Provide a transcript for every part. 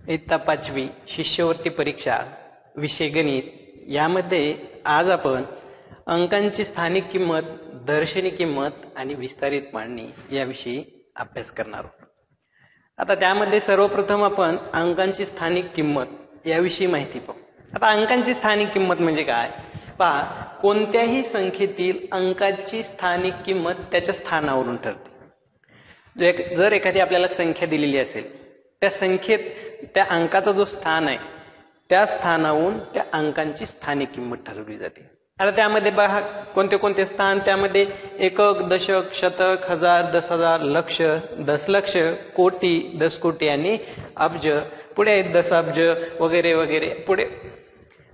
इयत्ता 5वी शिष्यवृत्ती परीक्षा विषय गणित यामध्ये आज आपण अंकांची स्थानिक किंमत, दर्शनी किंमत आणि विस्तारित मांडणी याविषयी अभ्यास करणार आहोत. आता त्यामध्ये सर्वप्रथम आपण अंकांची स्थानिक किंमत याविषयी माहिती पाहू. आता अंकांची स्थानिक किंमत म्हणजे काय पहा, कोणत्याही संख्येतील अंकाची स्थानिक किंमत त्याच्या स्थानावरून ठरते. जर एखादी आपल्याला संख्या दिलेली असेल, त्या संख्येत त्या अंकाचा जो स्थान आहे त्या स्थानावरून त्या अंकांची स्थानिक किंमत ठरवली जाते. आता त्यामध्ये पहा कोणते कोणते स्थान, त्यामध्ये एकक, दशक, शतक, हजार, 10,000, लक्ष, दशलक्ष, कोटी, 10 कोटी आणि अब्ज, पुढे आहेत दशाब्ज वगैरे वगैरे. पुढे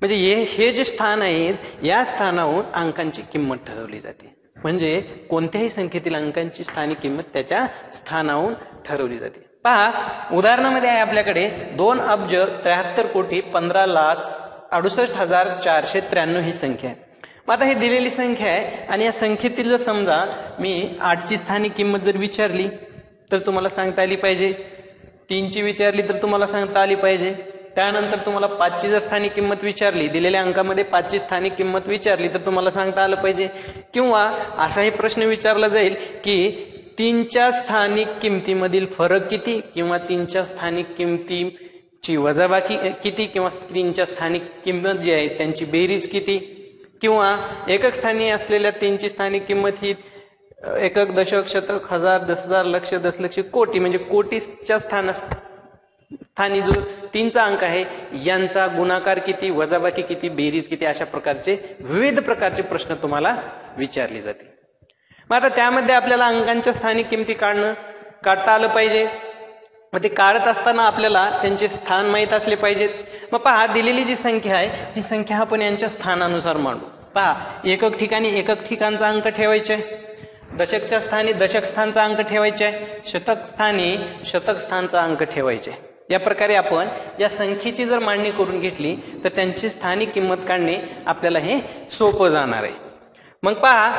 म्हणजे हे जे स्थान आहेत या स्थानावरून अंकांची किंमत ठरवली जाते. म्हणजे कोणत्याही संख्येतील अंकांची स्थानिक किंमत त्याच्या स्थानावरून ठरवली जाते. पहा उदाहरणामध्ये आहे आपल्याकडे 2,15,15,68,493 ही संख्या आहे. आता ही दिलेली संख्या आहे आणि या संख्येतील जर समजा मी 8ची स्थानिक किंमत जर विचारली तर तुम्हाला सांगता आली पाहिजे, 3ची विचारली तर तुम्हाला सांगता आली पाहिजे, त्यानंतर तुम्हाला 5ची जर स्थानिक किंमत विचारली, दिलेल्या अंकामध्ये 5ची स्थानिक किंमत विचारली तर तुम्हाला सांगता आलं पाहिजे. किंवा असाही प्रश्न विचारला जाईल की 3च्या स्थानिक किमतीमधील फरक किती, किंवा 3च्या स्थानिक किमतीची वजाबाकी किती, किंवा 3च्या स्थानिक किंमत जी आहे त्यांची बेरीज किती, किंवा एकक स्थानी असलेल्या 3ची स्थानिक किंमत ही एकक, दशक, शतक, हजार, 10,000, लक्ष, दशलक्ष, कोटी म्हणजे कोटीच्या स्थानी जो 3चा अंक आहे यांचा गुणाकार किती, वजाबाकी किती, बेरीज किती, अशा प्रकारचे विविध प्रकारचे प्रश्न तुम्हाला विचारले जातील. मग आता त्यामध्ये आपल्याला अंकांच्या स्थानिक किमती काढता आलं पाहिजे. मग ते काढत असताना आपल्याला त्यांचे स्थान माहीत असले पाहिजेत. मग पहा दिलेली जी संख्या आहे ही संख्या आपण यांच्या स्थानानुसार मांडू. पहा एकक ठिकाणी एकक ठिकाणचा अंक ठेवायचा आहे, दशकच्या स्थानी दशक स्थानचा अंक ठेवायचा आहे, शतक स्थानी शतक स्थानचा अंक ठेवायचा आहे. या प्रकारे आपण या संख्येची जर मांडणी करून घेतली तर त्यांची स्थानिक किंमत काढणे आपल्याला हे सोपं जाणार आहे. मग पहा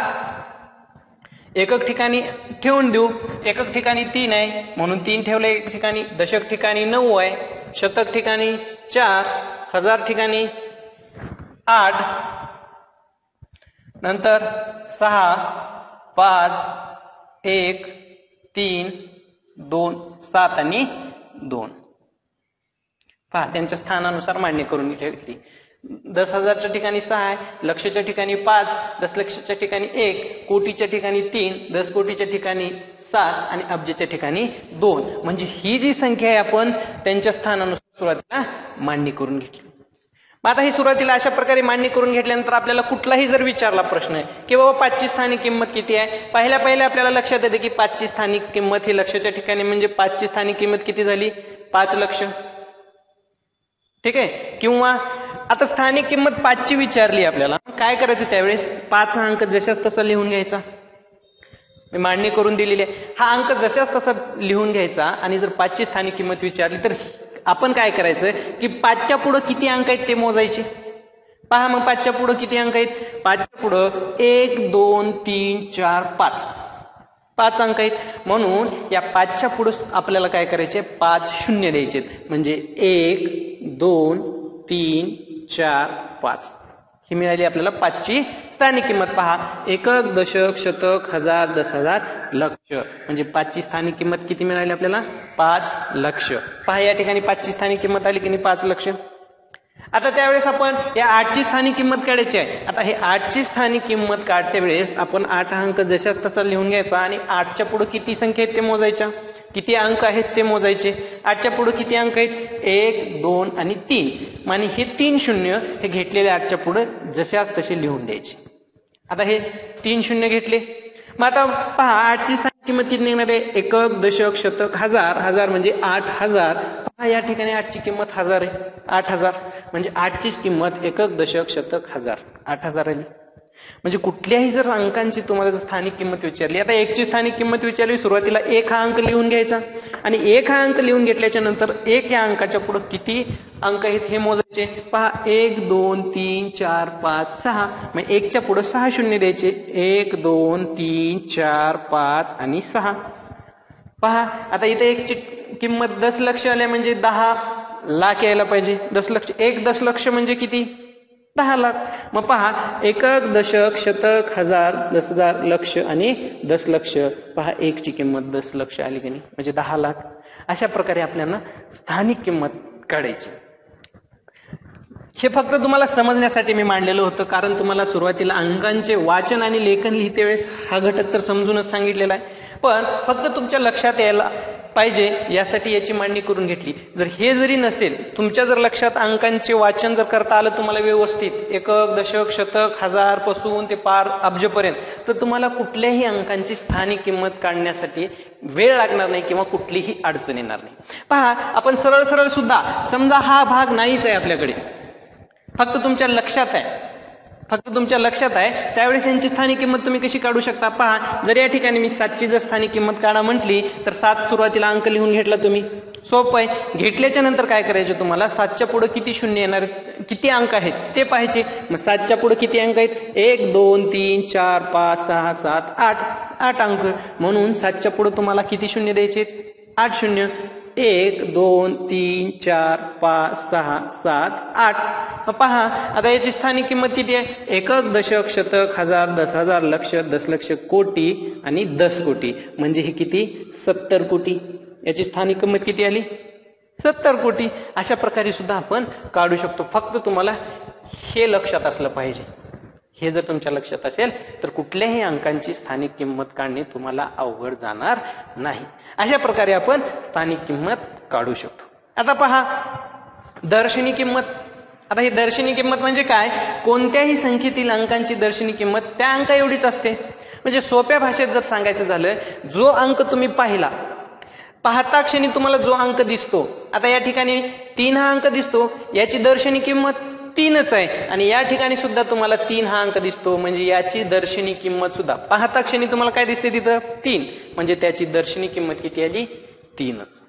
एकक ठिकाणी ठेवून देऊ, एकक ठिकाणी 3 आहे म्हणून 3 ठेवलं एक ठिकाणी, दशक ठिकाणी 9 आहे, शतक ठिकाणी 4, हजार ठिकाणी 8, नंतर 6, 5, 1, 3, 2, 7 आणि 2. पहा त्यांच्या स्थानानुसार मांडणी करून घेतली. 10,000च्या ठिकाणी 6 आहे, लक्षच्या ठिकाणी 5, दशलक्षच्या ठिकाणी 1, कोटीच्या ठिकाणी 3, 10 कोटीच्या ठिकाणी 7 आणि अब्जच्या ठिकाणी 2. म्हणजे ही जी संख्या आहे आपण त्यांच्या स्थानानुसार सुरुवातीला मांडणी करून घेतली. मग आता ही सुरुवातीला अशा प्रकारे मांडणी करून घेतल्यानंतर आपल्याला कुठलाही जर विचारला प्रश्न आहे की बाबा 5ची स्थानिक किंमत किती आहे, पहिल्या आपल्याला लक्षात येते की 5ची स्थानिक किंमत ही लक्षच्या ठिकाणी म्हणजे 5ची स्थानिक किंमत किती झाली, 5 लक्ष. ठीक आहे. किंवा आता स्थानिक किंमत 5ची विचारली आपल्याला, काय करायचं त्यावेळेस 5 हा अंक जशाच तसा लिहून घ्यायचा. मी मांडणी करून दिलेली आहे, हा अंक जशाच तसा लिहून घ्यायचा आणि जर 5ची स्थानिक किंमत विचारली तर आपण काय करायचं की 5च्या पुढं किती अंक आहेत ते मोजायचे. पहा मग 5च्या पुढं किती अंक आहेत, 5च्या पुढं 1, 2, 3, 4, 5 अंक आहेत. म्हणून या 5च्या पुढं आपल्याला काय करायचे, 5 शून्य द्यायचे. म्हणजे 1, 2, 3, 4, 5 ही मिळाली आपल्याला 5ची स्थानिक किंमत. पहा एकक, दशक, शतक, हजार, 10,000, लक्ष म्हणजे 5ची स्थानिक किंमत किती मिळाली आपल्याला, 5 लक्ष. पहा या ठिकाणी 5ची स्थानिक किंमत आली की नाही, 5 लक्ष. आता त्यावेळेस आपण या 8ची स्थानिक किंमत काढायची आहे. आता हे 8ची स्थानिक किंमत काढते वेळेस आपण 8 अंक जशाच तसा लिहून घ्यायचा आणि 8च्या पुढे किती संख्या आहेत ते मोजायच्या, किती अंक आहेत ते मोजायचे. 8च्या पुढे किती अंक आहेत, 1, 2 आणि 3. आणि हे 3 शून्य हे घेतलेले 8च्या पुढे जशाच तसे लिहून द्यायचे. आता हे 3 शून्य घेतले. मग आता पहा 8ची स्थानिक किंमत किती निघणार आहे, एकक, दशक, शतक, हजार, हजार म्हणजे 8,000. पहा या ठिकाणी 8ची किंमत 1000 आहे, 8,000 म्हणजे 8ची किंमत एकक, दशक, शतक, हजार 8,000 आली. म्हणजे कुठल्याही जर अंकांची तुम्हाला जर स्थानिक किंमत विचारली, आता 1ची स्थानिक किंमत विचारली, सुरुवातीला 1 हा अंक लिहून घ्यायचा आणि 1 हा अंक लिहून घेतल्याच्या नंतर 1 या अंकाच्या पुढे किती अंक आहेत हे मोजायचे. पहा 1, 2, 3, 4, 5, 6 मग 1च्या पुढे 6 शून्य द्यायचे. 1, 2, 3, 4, 5 आणि 6. पहा आता इथे 1ची किंमत 10 लक्ष आले म्हणजे 10 लाख यायला पाहिजे. दशलक्ष, 1 दशलक्ष म्हणजे किती? 10 लाख. मग पहा, एकक, दशक, शतक, हजार, 10,000, लक्ष आणि दशलक्ष. पहा, 1 ची किंमत दशलक्ष आली की नाही, म्हणजे 10 लाख. अशा प्रकारे आपल्याला स्थानिक किंमत काढायची. हे फक्त तुम्हाला समजण्यासाठी मी मांडलेलं होतं, कारण तुम्हाला सुरुवातीला अंकांचे वाचन आणि लेखन लिहिते वेळेस हा घटक तर समजूनच सांगितलेला आहे, पण फक्त तुमच्या लक्षात यायला पाहिजे यासाठी याची मांडणी करून घेतली. जर हे जरी नसेल, तुमच्या जर लक्षात अंकांचे वाचन जर करता आलं तुम्हाला व्यवस्थित, एकक, दशक, शतक, हजार पासून ते पार अब्जपर्यंत, तर तुम्हाला कुठल्याही अंकांची स्थानिक किंमत काढण्यासाठी वेळ लागणार नाही किंवा कुठलीही अडचण येणार नाही. पहा, आपण सरळ सरळ सुद्धा, समजा हा भाग नाहीच आहे आपल्याकडे, फक्त तुमच्या लक्षात आहे, त्यावेळेस यांची स्थानिक किंमत तुम्ही कशी काढू शकता? पहा, जर या ठिकाणी मी 7ची जर स्थानिक किंमत काढा म्हटली तर 7 सुरुवातीला अंक लिहून घेतला तुम्ही, सोपं आहे. घेतल्याच्या नंतर काय करायचं, तुम्हाला 7च्या पुढे किती शून्य येणार, किती अंक आहेत ते पाहायचे. मग 7च्या पुढे किती अंक आहेत? 1 2 3 4 5 6 7 8 अंक. म्हणून 7च्या पुढे तुम्हाला किती शून्य द्यायचे? 8 शून्य. 1 2 3 4 5 6 7 8. पहा, आता याची स्थानिक किंमत किती आहे? एकक, दशक, शतक, हजार, 10,000, लक्ष, दशलक्ष, कोटी आणि 10 कोटी. म्हणजे हे किती? 70 कोटी. याची स्थानिक किंमत किती आली? 70 कोटी. अशा प्रकारे सुद्धा आपण काढू शकतो. फक्त तुम्हाला हे लक्षात असलं पाहिजे. हे जर तुमच्या लक्षात असेल तर कुठल्याही अंकांची स्थानिक किंमत काढणे तुम्हाला अवघड जाणार नाही. अशा प्रकारे आपण स्थानिक किंमत काढू शकतो. आता पहा, दर्शनी किंमत. आता ही दर्शनी किंमत म्हणजे काय? कोणत्याही संख्येतील अंकांची दर्शनी किंमत त्या अंका एवढीच असते. म्हणजे सोप्या भाषेत जर सांगायचं झालं, जो अंक तुम्ही पाहता क्षणी तुम्हाला जो अंक दिसतो, आता या ठिकाणी 3 हा अंक दिसतो, याची दर्शनी किंमत 3च आहे. आणि या ठिकाणी सुद्धा तुम्हाला 3 हा अंक दिसतो, म्हणजे याची दर्शनी किंमत सुद्धा पाहता क्षणी तुम्हाला काय दिसते? तिथं 3. म्हणजे त्याची दर्शनी किंमत किती आली? 3च.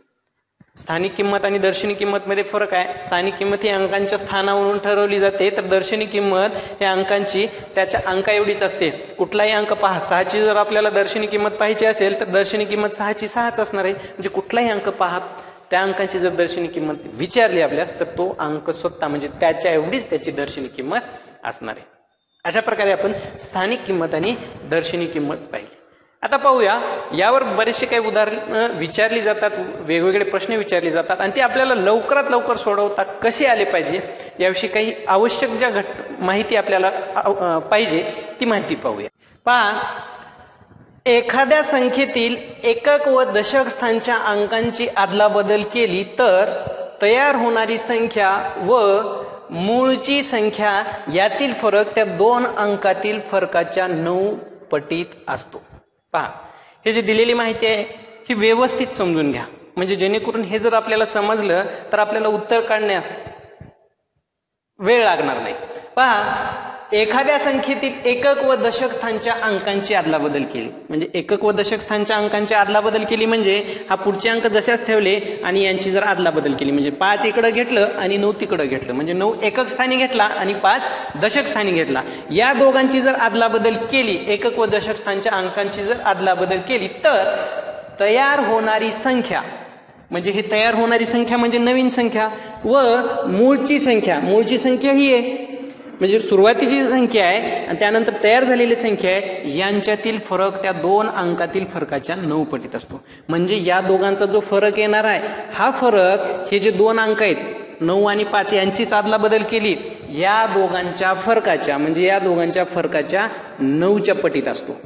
स्थानिक किंमत आणि दर्शनी किंमत मध्ये फरक आहे. स्थानिक किंमत ही अंकांच्या स्थानावरून ठरवली जाते, तर दर्शनी किंमत या अंकांची त्याच्या अंका एवढीच असते. कुठलाही अंक पहा, 6ची जर आपल्याला दर्शनी किंमत पाहायची असेल तर दर्शनी किंमत 6ची 6च असणार आहे. म्हणजे कुठलाही अंक पहा, त्या अंकांची जर दर्शनी किंमत विचारली आपल्यास तर तो अंक स्वतः म्हणजे त्याच्या एवढीच त्याची दर्शनी किंमत असणार आहे. अशा प्रकारे आपण स्थानिक किंमत आणि दर्शनी किंमत पाहिली. आता पाहूया, यावर बरेचसे काही उदाहरण विचारली जातात, वेगवेगळे प्रश्न विचारले जातात आणि ते आपल्याला लवकरात लवकर सोडवता कसे आले पाहिजे याविषयी काही आवश्यक ज्या माहिती आपल्याला पाहिजे ती माहिती पाहूया. पहा, एखाद्या संख्येतील एकक व दशक स्थानच्या अंकांची अदलाबदल केली तर तयार होणारी संख्या व मूळची संख्या यातील फरक त्या 2 अंकातील फरकाच्या 9 पटीत असतो. पहा, हे जे दिलेली माहिती आहे ही व्यवस्थित समजून घ्या, म्हणजे जेणेकरून हे जर आपल्याला समजलं तर आपल्याला उत्तर काढण्यास वेळ लागणार नाही. पहा, एखाद्या संख्येतील एकक व दशक स्थानच्या अंकांची अदलाबदल केली, म्हणजे एकक व दशक स्थानच्या अंकांची अदलाबदल केली म्हणजे हा पुढचे अंक जशाच ठेवले आणि यांची जर अदलाबदल केली, म्हणजे 5 इकडं घेतलं आणि 9 तिकडं घेतलं, म्हणजे 9 एकक स्थानी घेतला आणि 5 दशक स्थानी घेतला. या दोघांची जर अदलाबदल केली, एकक व दशक स्थानच्या अंकांची जर अदलाबदल केली तर तयार होणारी संख्या, म्हणजे ही तयार होणारी संख्या म्हणजे नवीन संख्या व मूळची संख्या ही आहे, म्हणजे सुरुवातीची संख्या आहे आणि त्यानंतर तयार झालेली संख्या आहे, यांच्यातील फरक त्या 2 अंकातील फरकाच्या 9 पटीत असतो. म्हणजे या दोघांचा जो फरक येणार आहे हा फरक, हे जे 2 अंक आहेत 9 आणि 5 यांचीच अदलाबदल केली, या दोघांच्या फरकाच्या म्हणजे या दोघांच्या फरकाच्या 9च्या पटीत असतो.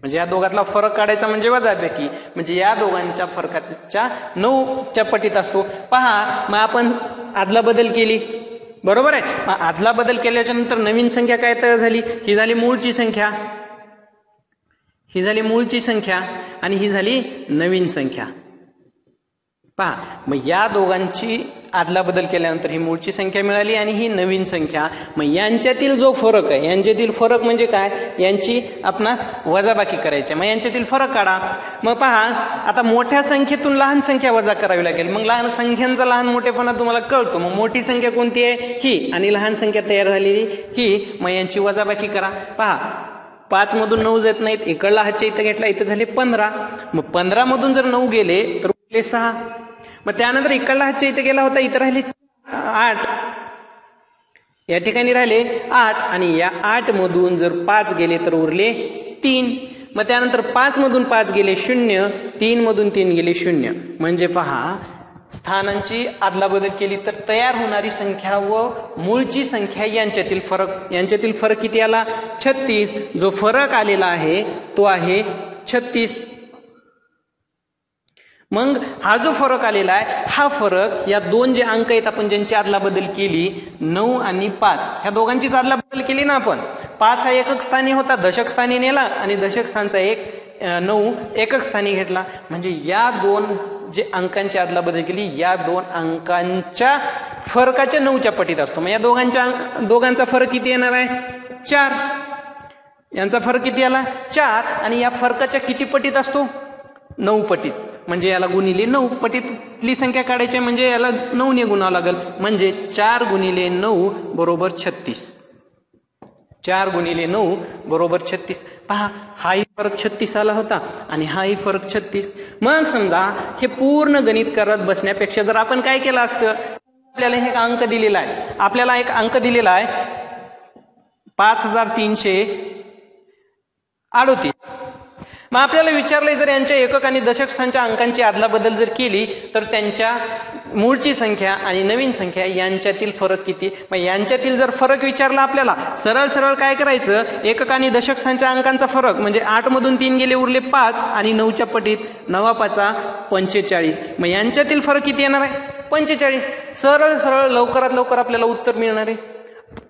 म्हणजे या दोघातला फरक काढायचा म्हणजे वजापैकी, म्हणजे या दोघांच्या फरकाच्या 9च्या पटीत असतो. पहा, मग आपण अदलाबदल केली, बरोबर आहे. मग आदला बदल केल्याच्या नंतर नवीन संख्या काय तयार झाली? ही झाली मूळची संख्या, ही झाली मूळची संख्या आणि ही झाली नवीन संख्या. पहा, मग या दोघांची आदला बदल केल्यानंतर ही मूळची संख्या मिळाली आणि ही नवीन संख्या. मग यांच्यातील जो फरक आहे, यांच्यातील फरक म्हणजे काय? यांची आपणास वजाबाकी करायची. मग यांच्यातील फरक काढा. मग पहा, आता मोठ्या संख्येतून लहान संख्या वजा करावी लागेल. मग लहान संख्यांचा लहान मोठेपणा तुम्हाला कळतो. मग मोठी संख्या कोणती आहे? ही. आणि लहान संख्या तयार झालेली ही. मग यांची वजाबाकी करा. पहा, 5 मधून 9 जात नाहीत, इकडला हातच्या इथं घेतला, इथं झाले 15. मग 15 मधून जर 9 गेले तर उरले 6. मग त्यानंतर इकडला हातच्या इथे गेला होता, इथं राहिले 8, या ठिकाणी राहिले 8 आणि या 8 मधून जर 5 गेले तर उरले 3. मग त्यानंतर 5 मधून 5 गेले 0, 3 मधून 3 गेले 0. म्हणजे पहा स्थानांची अदलाबदल केली तर तयार होणारी संख्या व मूळची संख्या यांच्यातील फरक किती आला? 36. जो फरक आलेला आहे तो आहे 36. मग हा जो फरक आलेला आहे हा फरक या दोन जे अंक आहेत आपण ज्यांची अदलाबदल केली 9 आणि 5 ह्या दोघांचीच अदलाबदल केली ना आपण. 5 हा एकक स्थानी होता, दशक स्थानी नेला आणि दशक स्थानचा 9 एकक स्थानी घेतला. म्हणजे या दोन जे अंकांची अदलाबदल केली या दोन अंकांच्या फरकाच्या 9च्या पटीत असतो. मग या दोघांचा फरक किती येणार आहे? 4. यांचा फरक किती आला? 4. आणि या फरकाच्या किती पटीत असतो? 9 पटीत. म्हणजे याला गुणिले 9 पटीतली संख्या काढायची म्हणजे याला 9 ने गुणावं लागेल. म्हणजे 4 गुणिले 9 बरोबर 36. 4 गुणिले 9 बरोबर 36. पहा हाही फरक 36 आला होता आणि हाही फरक 36. मग समजा हे पूर्ण गणित करत बसण्यापेक्षा जर आपण काय केलं असतं, आपल्याला एक अंक दिलेला आहे, आपल्याला एक अंक दिलेला आहे 5338. मग आपल्याला विचारलंय जर यांच्या एकक आणि दशक स्थानच्या अंकांची अदलाबदल जर केली तर त्यांच्या मूळची संख्या आणि नवीन संख्या यांच्यातील फरक किती? मग यांच्यातील जर फरक विचारला आपल्याला सरळ सरळ काय करायचं, एकक आणि दशक स्थानच्या अंकांचा फरक म्हणजे 8 मधून 3 गेले उरले 5 आणि 9च्या पटीत 9 5 45. मग यांच्यातील फरक किती येणार आहे? 45. सरळ सरळ लवकरात लवकर आपल्याला उत्तर मिळणार आहे.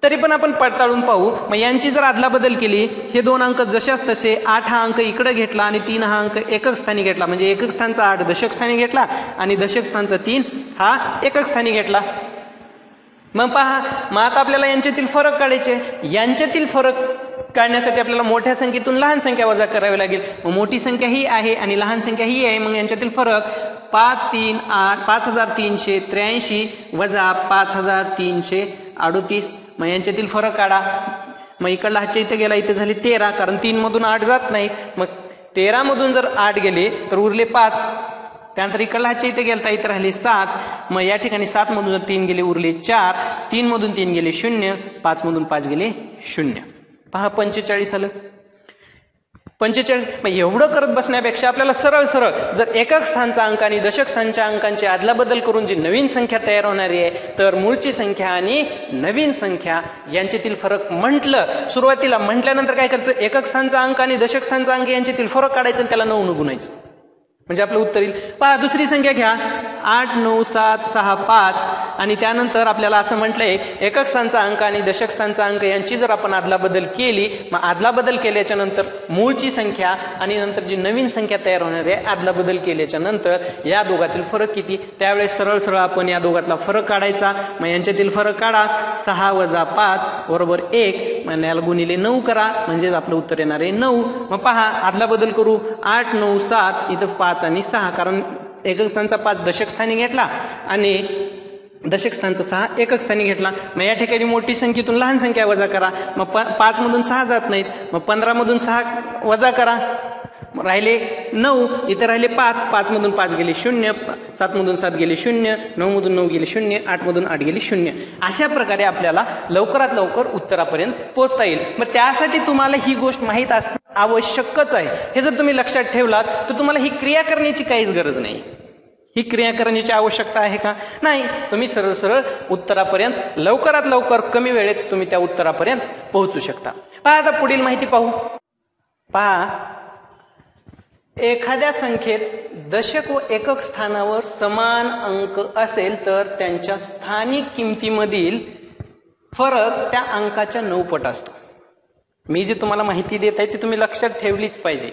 तरी पण आपण पडताळून पाहू. मग यांची जर अदलाबदल केली, हे दोन अंक जशाच तसे 8 हा अंक इकडे घेतला आणि 3 हा अंक एकक स्थानी घेतला, म्हणजे एकक स्थानचा 8 दशक स्थानी घेतला आणि दशक स्थानचा 3 हा एकक स्थानी घेतला. मग पहा, मग आता आपल्याला यांच्यातील फरक काढायचे. यांच्यातील फरक काढण्यासाठी आपल्याला मोठ्या संख्येतून लहान संख्या वजा करावी लागेल. मग मोठी संख्या ही आहे आणि लहान संख्या ही आहे. मग यांच्यातील फरक 5383 वजा 5338. मग यांच्यातील फरक काढा. मग इकडला हातच्या इथे गेला, इथे झाले 13, कारण 3 मधून 8 जात नाही. मग 13 मधून जर 8 गेले तर उरले 5. त्यानंतर इकडला हातच्या इथे गेलता, इथे राहिले 7. मग या ठिकाणी 7 मधून जर 3 गेले उरले 4. 3 मधून 3 गेले 0. 5 मधून 5 गेले 0. पहा 45 आलं. 45. मग एवढं करत बसण्यापेक्षा आपल्याला सरळ सरळ जर एकक स्थानचा अंक आणि दशक स्थानच्या अंकांची अदलाबदल करून जी नवीन संख्या तयार होणारी आहे तर मूळची संख्या आणि नवीन संख्या यांच्यातील फरक सुरुवातीला म्हटल्यानंतर काय करायचं, एकक स्थानचा अंक आणि दशक स्थानचा अंक यांच्यातील फरक काढायचं आणि त्याला 9 ने गुणायचं म्हणजे आपलं उत्तर येईल. पहा दुसरी संख्या घ्या 89765 आणि त्यानंतर आपल्याला असं म्हटलंय एकक स्थानचा अंक आणि दशक स्थानचा अंक यांची जर आपण अदलाबदल केली, मग अदलाबदल केल्याच्या नंतर मूळची संख्या आणि नंतर जी नवीन संख्या तयार होणार आहे अदलाबदल केल्याच्या नंतर या दोघातील फरक किती, त्यावेळेस सरळ सरळ आपण या दोघातला फरक काढायचा. मग यांच्यातील फरक काढा. 6 वजा 5 बरोबर 1. मग याला गुणिले 9 करा म्हणजे आपलं उत्तर येणार आहे 9. मग पहा अदलाबदल करू. 8 9 7 इथं 5 आणि 6, कारण एकक स्थानचा 5 दशक स्थानी घेतला आणि दशक स्थानचा 6 एकक स्थानी घेतला. मग या ठिकाणी मोठी संख्येतून लहान संख्या वजा करा. मग 5 मधून 6 जात नाहीत. मग 15 मधून 6 वजा करा, राहिले 9. इथे राहिले 5. 5 मधून 5 गेले 0. 7 मधून 7 गेले 0. 9 मधून 9 गेले 0. 8 मधून 8 गेले 0. अशा प्रकारे आपल्याला लवकरात लवकर उत्तरापर्यंत पोहोचता येईल. मग त्यासाठी तुम्हाला ही गोष्ट माहीत असणं आवश्यकच आहे. हे जर तुम्ही लक्षात ठेवलात तर तुम्हाला ही क्रिया करण्याची काहीच गरज नाही. ही क्रिया करण्याची आवश्यकता आहे का? नाही. तुम्ही सरळ सरळ उत्तरापर्यंत लवकरात लवकर कमी वेळेत तुम्ही त्या उत्तरापर्यंत पोहोचू शकता. पहा आता पुढील माहिती पाहू. पहा, एखाद्या संख्येत दशक व एकक स्थानावर समान अंक असेल तर त्यांच्या स्थानिक किमतीमधील फरक त्या अंकाच्या 9 पट असतो. मी जे तुम्हाला माहिती देत आहे ती तुम्ही लक्षात ठेवलीच पाहिजे,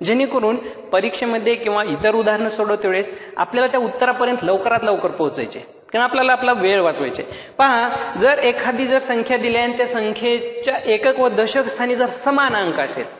जेणेकरून परीक्षेमध्ये किंवा इतर उदाहरणं सोडवते वेळेस आपल्याला त्या उत्तरापर्यंत लवकरात लवकर पोहोचायचे, कारण आपल्याला आपला वेळ वाचवायचे. पहा, जर एखादी जर संख्या दिली आणि त्या संख्येच्या एकक व दशक स्थानी जर समान अंक असेल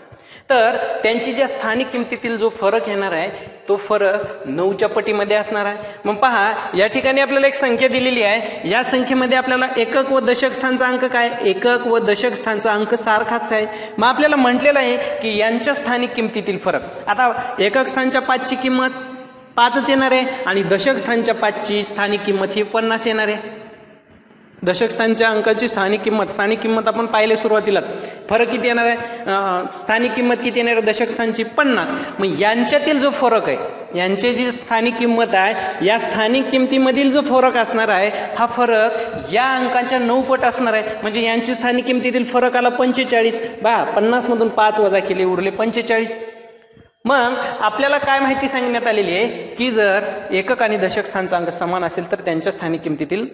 तर त्यांची ज्या स्थानिक किमतीतील जो फरक येणार आहे तो फरक 9च्या पटीमध्ये असणार आहे. मग पहा, या ठिकाणी आपल्याला एक संख्या दिलेली आहे. या संख्येमध्ये आपल्याला एकक व दशक स्थानचा अंक काय, एकक व दशक स्थानचा अंक सारखाच आहे. मग आपल्याला म्हटलेलं आहे की यांच्या स्थानिक किमतीतील फरक. आता एकक स्थानच्या 5ची किंमत 5च येणार आहे आणि दशक स्थानच्या 5ची स्थानिक किंमत ही 50 येणार आहे. दशक स्थानच्या अंकाची स्थानिक किंमत आपण पाहिले सुरुवातीला. फरक किती येणार आहे? स्थानिक किंमत किती येणार आहे दशक स्थानची? 50. मग यांच्यातील जो फरक आहे, यांची जी स्थानिक किंमत आहे, या स्थानिक किमतीमधील जो फरक असणार आहे, हा फरक या अंकाच्या 9 पट असणार आहे. म्हणजे यांची स्थानिक किमतीतील फरक आला 45. 50 मधून 5 वजा केले, उरले 45. मग आपल्याला काय माहिती सांगण्यात आलेली आहे की जर एकक आणि दशक स्थानचा अंक समान असेल तर त्यांच्या स्थानिक किमतीतील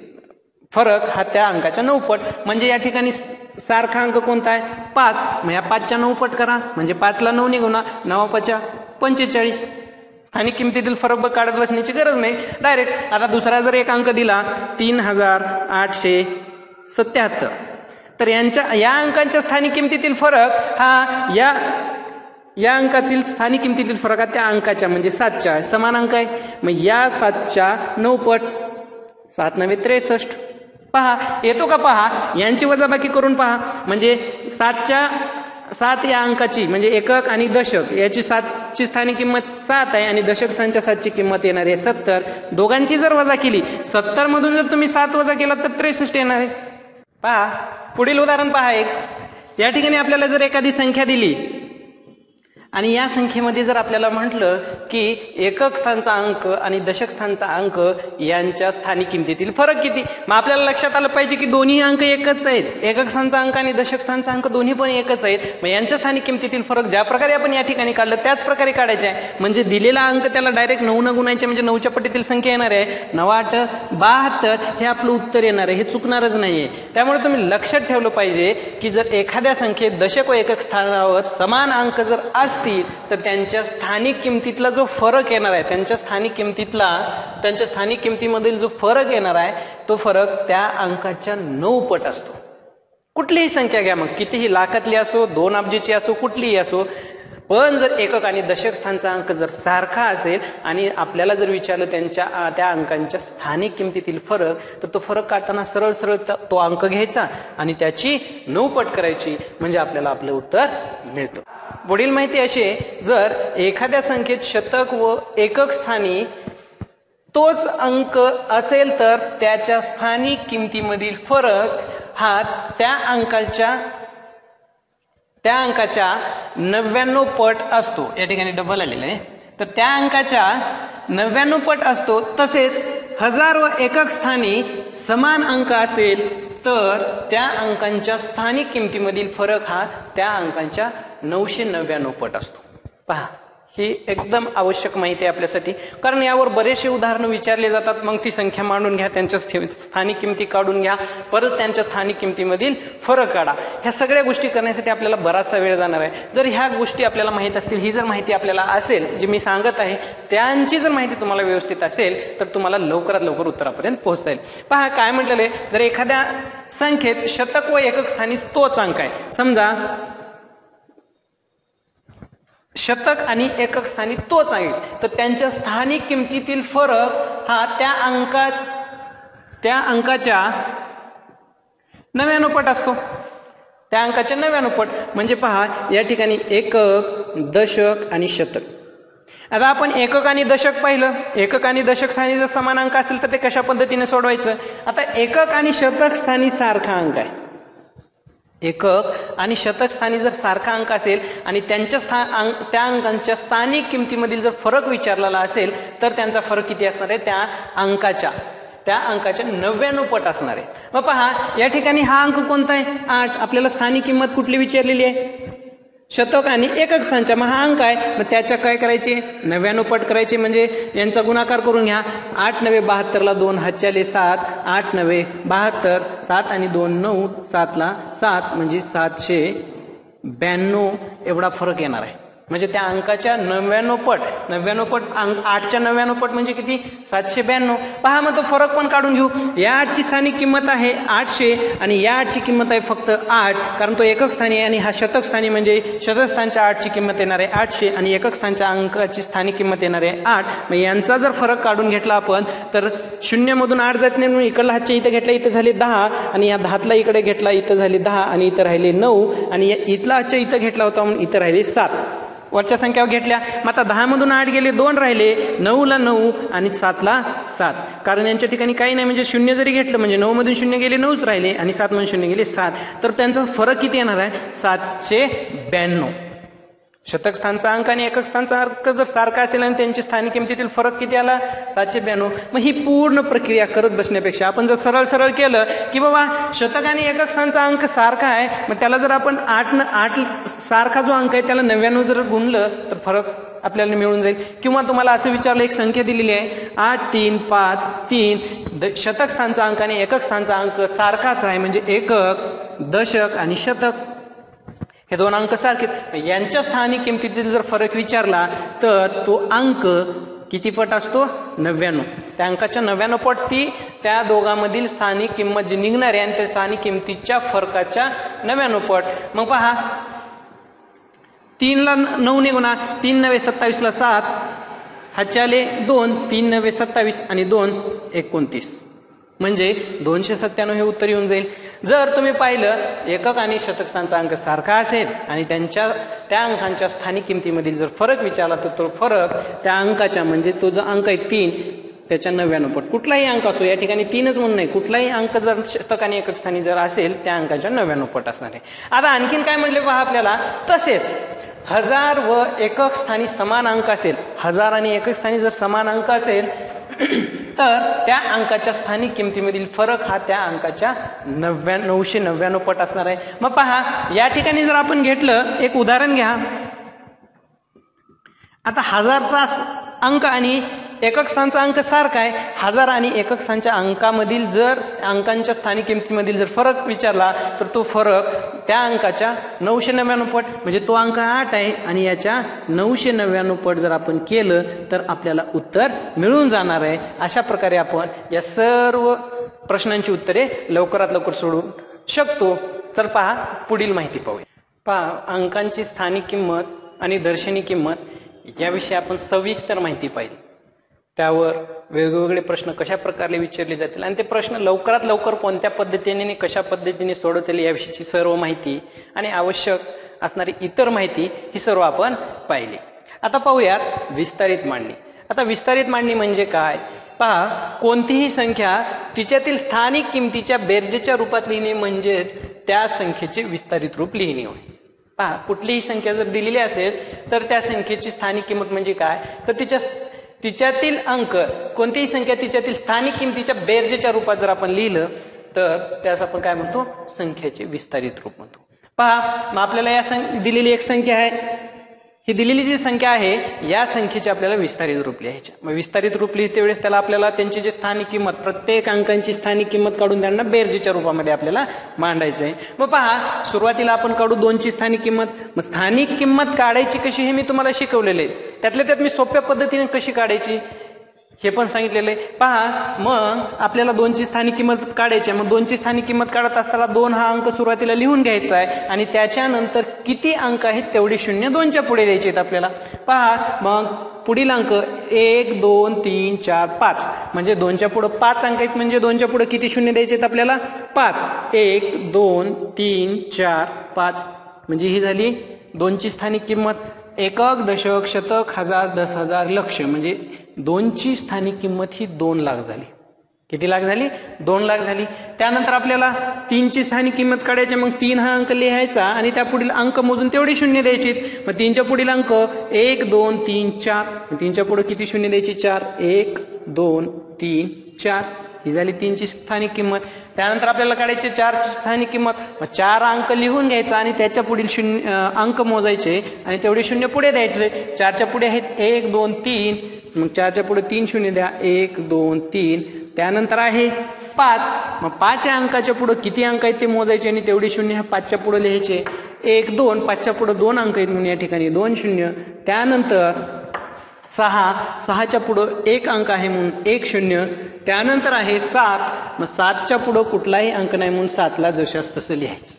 फरक हा त्या अंकाच्या 9 पट. म्हणजे या ठिकाणी सारखा अंक कोणता आहे? 5. मग या 5च्या 9 पट करा, म्हणजे 5ला 9 निघून 9 45. आणि किमतीतील फरक काढत बसण्याची गरज नाही, डायरेक्ट. आता दुसरा जर एक अंक दिला 3877, तर या अंकांच्या स्थानिक किमतीतील फरक हा या अंकातील स्थानिक किमतीतील फरक हा त्या अंकाच्या म्हणजे 7च्या समान अंक आहे. मग या 7च्या 9 पट, 7 9 63. पहा येतो का? पहा यांची वजाबाकी करून पहा. म्हणजे 7 या अंकाची म्हणजे एकक आणि दशक याची 7ची स्थानिक किंमत 7 आहे आणि दशक स्थानच्या 7ची किंमत येणार आहे 70. दोघांची जर वजा केली, 70 मधून जर तुम्ही 7 वजा केला तर 63 येणार आहे. पहा पुढील उदाहरण पहा एक. या ठिकाणी आपल्याला जर एखादी संख्या दिली आणि या संख्येमध्ये जर आपल्याला म्हटलं की एकक स्थानचा अंक आणि दशक स्थानचा अंक यांच्या स्थानिक किमतीतील फरक किती, मग आपल्याला लक्षात आलं पाहिजे की दोन्ही अंक एकच आहेत. एकक स्थानचा अंक आणि दशक स्थानचा अंक दोन्ही पण एकच आहेत. मग यांच्या स्थानिक किमतीतील फरक ज्या प्रकारे आपण या ठिकाणी काढलं त्याच प्रकारे काढायचे आहे. म्हणजे दिलेला अंक त्याला डायरेक्ट 9 न गुणायचे, म्हणजे 9च्या पटीतील संख्या येणार आहे. 9 8 72 हे आपलं उत्तर येणार आहे, हे चुकणारच नाहीये. त्यामुळे तुम्ही लक्षात ठेवलं पाहिजे की जर एखाद्या संख्येत दशक व एकक स्थानावर समान अंक जर असतील तर त्यांच्या स्थानिक किमतीतला जो फरक येणार आहे, त्यांच्या स्थानिक किमतीमधील जो फरक येणार आहे तो फरक त्या अंकाच्या 9 पट असतो. कुठलीही संख्या घ्या, मग कितीही लाखातली असो, 2 अब्जाची असो, कुठलीही असो. पण जर एकक आणि दशक स्थानचा अंक जर सारखा असेल आणि आपल्याला जर विचारलं त्या अंकांच्या स्थानिक किमतीतील फरक, तर तो फरक काढताना सरळ सरळ तो अंक घ्यायचा आणि त्याची 9 पट करायची, म्हणजे आपल्याला आपलं उत्तर मिळतं. पुढील माहिती अशी आहे, जर एखाद्या संख्येत शतक व एकक स्थानी तोच अंक असेल तर त्याच्या स्थानिक किमतीमधील फरक हा त्या अंकाच्या 99 पट असतो. या ठिकाणी डबल आलेलं आहे. तर त्या अंकाच्या 99 पट असतो. तसेच हजार व एकक स्थानी समान अंक असेल तर त्या अंकांच्या स्थानिक किमतीमधील फरक हा त्या अंकांच्या 999 पट असतो. पहा ही एकदम आवश्यक माहिती आहे आपल्यासाठी, कारण यावर बरेचसे उदाहरणं विचारले जातात. मग ती संख्या मांडून घ्या, त्यांच्या स्थानिक किमती काढून घ्या, परत त्यांच्या स्थानिक किमतीमधील फरक काढा. ह्या सगळ्या गोष्टी करण्यासाठी आपल्याला बराचसा वेळ जाणार आहे. जर ह्या गोष्टी आपल्याला माहित असतील, ही जर माहिती आपल्याला असेल जी मी सांगत आहे त्यांची जर माहिती तुम्हाला व्यवस्थित असेल तर तुम्हाला लवकरात लवकर उत्तरापर्यंत पोहोचता येईल. पहा काय म्हटलेलं आहे, जर एखाद्या संख्येत शतक व एकक स्थानी तोच अंक आहे, समजा शतक आणि एकक स्थानी तोच आहे, तर त्यांच्या स्थानिक किमतीतील फरक हा त्या अंकाच्या 99 पट असतो. त्या अंकाच्या 99 पट. म्हणजे पहा या ठिकाणी एकक, दशक आणि शतक. आता आपण एकक आणि दशक पाहिलं. एकक आणि दशक स्थानी जर समान अंक असेल तर ते कशा पद्धतीने सोडवायचं. आता एकक आणि शतक स्थानी सारखा अंक आहे. एकक आणि शतक स्थानी जर सारखा अंक असेल आणि त्या अंकांच्या स्थानिक किमतीमधील जर फरक विचारलेला असेल तर त्यांचा फरक किती असणार आहे, त्या अंकाच्या 99 पट असणार आहे. मग पहा या ठिकाणी हा अंक कोणता आहे, 8. आपल्याला स्थानिक किंमत कुठली विचारलेली आहे, शतक आणि एकक स्थानच्या. मग हा अंक आहे, मग त्याच्या काय करायचे 99 पट करायचे. म्हणजे यांचा गुणाकार करून घ्या. 8 9 72 ला 2 हातच्याले 7, 8 9 72, 7 आणि 2 9, 7 ला 7 म्हणजे 792 एवढा फरक येणार आहे. म्हणजे त्या अंकाच्या 99 पट 8च्या 99 पट म्हणजे किती, 792. पहा मग तो फरक पण काढून घेऊ. या 8ची स्थानिक किंमत आहे 800 आणि या 8ची किंमत आहे फक्त 8, कारण तो एकक स्थानी आहे आणि हा शतक स्थानी, म्हणजे शतक स्थानच्या 8ची किंमत येणार आहे 800 आणि एकक स्थानच्या अंकाची स्थानिक किंमत येणार आहे 8. मग यांचा जर फरक काढून घेतला आपण तर 0 मधून 8 जात नाही, म्हणून इकडला हातच्या इथं घेतला, इथं झाले 10 आणि या 10ला इकडे घेतला, इथं झाले 10 आणि इथं राहिले 9 आणि इथला हातच्या इथं घेतला होता म्हणून इथं राहिले 7. वरच्या संख्या घेतल्या, मग आता 10 मधून 8 गेले, 2 राहिले, 9 ला 9 आणि 7 ला 7, कारण यांच्या ठिकाणी काही नाही, म्हणजे 0 जरी घेतलं म्हणजे 9 मधून 0 गेले 9च राहिले आणि 7 मधून 0 गेले 7, तर त्यांचा फरक किती येणार आहे 792. शतक स्थानचा अंक आणि एकक स्थानचा अंक जर सारखा असेल आणि त्यांची स्थानिक किमतीतील फरक किती आला 792. मग ही पूर्ण प्रक्रिया करत बसण्यापेक्षा आपण जर सरळ सरळ केलं की बाबा शतक आणि एकक स्थानचा अंक सारखा आहे, मग त्याला जर आपण 8 सारखा जो अंक आहे त्याला 99 जर गुणलं तर फरक आपल्याला मिळून जाईल. किंवा तुम्हाला असं विचारलं, एक संख्या दिलेली आहे 8353, शतक स्थानचा अंक आणि एकक स्थानचा अंक सारखाच आहे, म्हणजे एकक, दशक आणि शतक हे दोन अंक सारखे, यांच्या स्थानिक किमतीतील जर फरक विचारला तर तो अंक किती पट असतो 99. त्या अंकाच्या 99 पट ती त्या दोघांमधील स्थानिक किंमत जी निघणार आहे आणि त्या स्थानिक किमतीच्या फरकाच्या 99 पट. मग पहा 3 ला 9 ने गुणा, 3 9 27 ला 7, हातचे आले 2, 3 9 27 आणि 2 29, म्हणजे 297 हे उत्तर येऊन जाईल. जर तुम्ही पाहिलं एकक आणि शतक स्थानचा अंक सारखा असेल आणि त्या अंकांच्या स्थानिक किमतीमधील जर फरक विचारला तर तो फरक त्या अंकाच्या, म्हणजे तो जो अंक आहे 3 त्याच्या 99 पट, कुठलाही अंक असो, या ठिकाणी 3च म्हणून नाही, कुठलाही अंक जर शतक आणि एकक स्थानी जर असेल त्या अंकाच्या 99 पट असणार आहे. आता आणखीन काय म्हटले पहा आपल्याला, तसेच 1000 व एकक स्थानी समान अंक असेल, 1000 आणि एकक स्थानी जर समान अंक असेल तर त्या अंकाच्या स्थानिक किमतीमधील फरक हा त्या अंकाच्या 999 पट असणार आहे. मग पहा या ठिकाणी जर आपण घेतलं, एक उदाहरण घ्या. आता 1000चा अंक आणि एकक स्थानचा अंक सारखा आहे, 1000 आणि एकक स्थानच्या अंकामधील जर अंकांच्या स्थानिक किमतीमधील जर फरक विचारला तर तो फरक त्या अंकाच्या 999 पट, म्हणजे तो अंक 8 आहे आणि याच्या 999 पट जर आपण केलं तर आपल्याला उत्तर मिळून जाणार आहे. अशा प्रकारे आपण या सर्व प्रश्नांची उत्तरे लवकरात लवकर सोडवू शकतो. तर पहा पुढील माहिती पाहूया. पहा अंकांची स्थानिक किंमत आणि दर्शनी किंमत याविषयी आपण सविस्तर माहिती पाहिली. त्यावर वेगवेगळे प्रश्न कशा प्रकारे विचारले जातील आणि ते प्रश्न लवकरात लवकर कोणत्या पद्धतीने कशा पद्धतीने सोडवतील याविषयीची सर्व माहिती आणि आवश्यक असणारी इतर माहिती ही सर्व आपण पाहिली. आता पाहूयात विस्तारित मांडणी. आता विस्तारित मांडणी म्हणजे काय पहा, कोणतीही संख्या तिच्यातील स्थानिक किमतीच्या बेरजेच्या रूपात लिहिणे म्हणजेच त्या संख्येचे विस्तारित रूप लिहिणे होय. पहा कुठलीही संख्या जर दिलेली असेल तर त्या संख्येची स्थानिक किंमत म्हणजे काय, तर तिच्यातील अंक, कोणतीही संख्या तिच्यातील स्थानिक किमतीच्या बेरजेच्या रूपात जर आपण लिहिलं तर त्यास आपण काय म्हणतो, संख्येचे विस्तारित रूप म्हणतो. पहा मग आपल्याला या दिलेली एक संख्या आहे, ही दिलेली जी संख्या आहे या संख्येचे आपल्याला विस्तारित रूप लिहायचे. मग विस्तारित रूप लिहिते वेळेस त्याला आपल्याला त्यांची जी स्थानिक किंमत, प्रत्येक अंकांची स्थानिक किंमत काढून त्यांना बेरजेच्या रूपामध्ये आपल्याला मांडायचं आहे. मग पहा सुरुवातीला आपण काढू 2 ची स्थानिक किंमत. मग स्थानिक किंमत काढायची कशी हे मी तुम्हाला शिकवलेले आहे, त्यातल्या त्यात मी सोप्या पद्धतीने कशी काढायची हे पण सांगितलेलं आहे. पहा मग आपल्याला 2 ची स्थानिक किंमत काढायची आहे. मग 2 ची स्थानिक किंमत काढत असताना 2 हा अंक सुरुवातीला लिहून घ्यायचा आहे आणि त्याच्यानंतर किती अंक आहेत तेवढे शून्य 2च्या पुढे द्यायचे आहेत आपल्याला. पहा मग पुढील अंक 1 2 3 4 5, म्हणजे 2च्या पुढे 5 अंक आहेत, म्हणजे 2च्या पुढे किती शून्य द्यायचे आहेत आपल्याला 5. 1 2 3 4 5, म्हणजे ही झाली 2 ची स्थानिक किंमत. एकक, दशक, शतक, हजार, 10,000, लक्ष, म्हणजे 2 ची स्थानिक किंमत ही 2 लाख झाली. किती लाख झाली 2 लाख झाली. त्यानंतर आपल्याला 3 ची स्थानिक किंमत काढायची. मग 3 हा अंक लिहायचा आणि त्या पुढील अंक मोजून तेवढे शून्य द्यायचे. मग 3च्या पुढील अंक 1 2 3 4, 3च्या पुढे किती शून्य द्यायची 4. 1 2 3 4, ही झाली 3 ची स्थानिक किंमत. त्यानंतर आपल्याला काढायचे 4 ची स्थानिक किंमत. मग 4 अंक लिहून घ्यायचा आणि त्याच्या पुढील शून्य अंक मोजायचे आणि तेवढे शून्य पुढे द्यायचे. 4च्या पुढे आहेत 1 2 3, मग 4च्या पुढे 3 शून्य द्या. 1 2 3. त्यानंतर आहे 5. मग 5 या अंकाच्या पुढे किती अंक आहेत ते मोजायचे आणि तेवढे शून्य ह्या 5च्या पुढे लिहायचे. 1 2, 5च्या पुढे 2 अंक आहेत म्हणून या ठिकाणी 2 शून्य. त्यानंतर 6च्या पुढं 1 अंक आहे म्हणून 1 शून्य. त्यानंतर आहे 7. मग 7च्या पुढं कुठलाही अंक नाही म्हणून 7ला जशास तसं लिहायचं.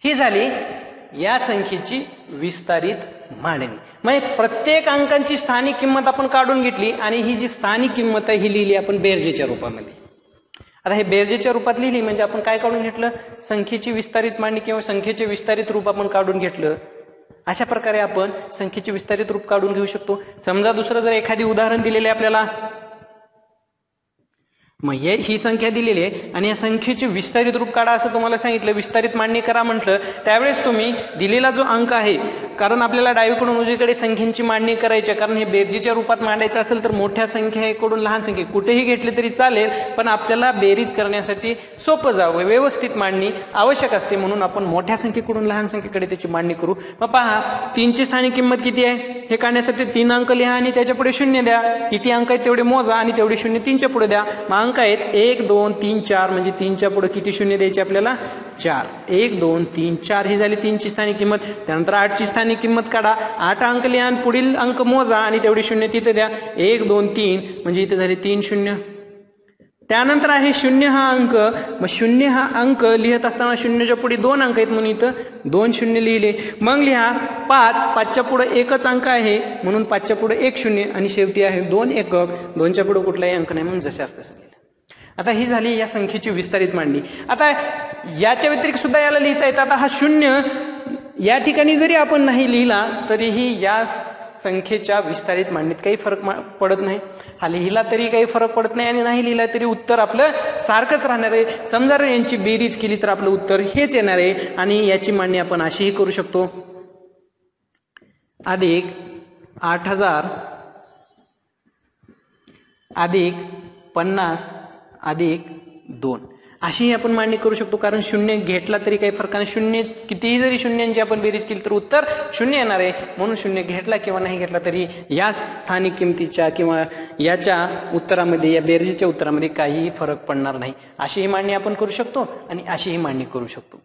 ही झाली या संख्येची विस्तारित मांडणी. मग प्रत्येक अंकांची स्थानिक किंमत आपण काढून घेतली आणि ही जी स्थानिक किंमत आहे ही लिहिली आपण बेरजेच्या रूपामध्ये. आता हे बेरजेच्या रूपात लिहिली म्हणजे आपण काय काढून घेतलं, संख्येची विस्तारित मांडणी किंवा संख्येचे विस्तारित रूप आपण काढून घेतलं. अशा प्रकारे आपण संख्येचे विस्तारित रूप काढून घेऊ शकतो. समजा दुसरं जर एखादी उदाहरण दिलेले आपल्याला, मग ही संख्या दिलेली आहे आणि या संख्येचे विस्तारित रूप काढा असं तुम्हाला सांगितलं, विस्तारित मांडणी करा म्हटलं, त्यावेळेस तुम्ही दिलेला जो अंक आहे, कारण आपल्याला डावीकडून उजवीकडे संख्येची मांडणी करायची आहे, कारण हे बेरजेच्या रूपात मांडायचं असेल तर मोठ्या संख्येकडून लहान संख्ये कुठेही घेतली तरी चालेल, पण आपल्याला बेरीज करण्यासाठी सोपं जावं, व्यवस्थित मांडणी आवश्यक असते, म्हणून आपण मोठ्या संख्येकडून लहान संख्येकडे त्याची मांडणी करू. मग पहा 3ची स्थानिक किंमत किती आहे हे काढण्यासाठी 3 अंक लिहा आणि त्याच्या पुढे 0 द्या. किती अंक आहेत तेवढे मोजा आणि तेवढे 0 3च्या पुढे द्या. मग अंक आहेत 1 2 3 4, म्हणजे 3च्या पुढे किती 0 द्यायचे आपल्याला 4. 1 2 3 4 ही झाली 3ची स्थानिक किंमत. त्यानंतर 8ची स्थानिक किंमत काढा, 8 अंक लिहा आणि पुढील अंक मोजा आणि तेवढे 0 तिथे द्या. 1 2 3 म्हणजे इथे झाले 3 0. त्यानंतर आहे 0 हा अंक. मग 0 हा अंक लिहित असताना 0च्या पुढे 2 अंक आहेत म्हणून इथं 2 0 लिहिले. मग लिहा 5, 5च्या पुढे एकच अंक आहे म्हणून 5च्या पुढे 1 0 आणि शेवटी आहे 2 एकक. 2च्या पुढे कुठलाही अंक नाही म्हणून जसे असते तसं. आता ही झाली या संख्येची विस्तारित मांडणी. आता याच्या व्यतिरिक्त सुद्धा याला लिहिता येतं. आता हा 0 या ठिकाणी जरी आपण नाही लिहिला तरीही या संख्येच्या विस्तारित मांडणीत काही फरक पडत नाही. हा लिहिला तरी काही फरक पडत नाही आणि नाही लिहिला तरी उत्तर आपलं सारखंच राहणार आहे. समजा जर यांची बेरीज केली तर आपलं उत्तर हेच येणार आहे आणि याची मांडणी आपण अशीही करू शकतो. अधिक 8000 अधिक 50 अधिक 2 अशीही आपण मांडणी करू शकतो, कारण 0 घेतला तरी काही फरक नाही. 0 कितीही जरी शून्यांची आपण बेरीज केली तर उत्तर 0 येणार आहे, म्हणून 0 घेतला किंवा नाही घेतला तरी या स्थानिक किमतीच्या किंवा याच्या उत्तरामध्ये, या बेरजेच्या उत्तरामध्ये काहीही फरक पडणार नाही. अशीही मांडणी आपण करू शकतो आणि अशीही मांडणी करू शकतो.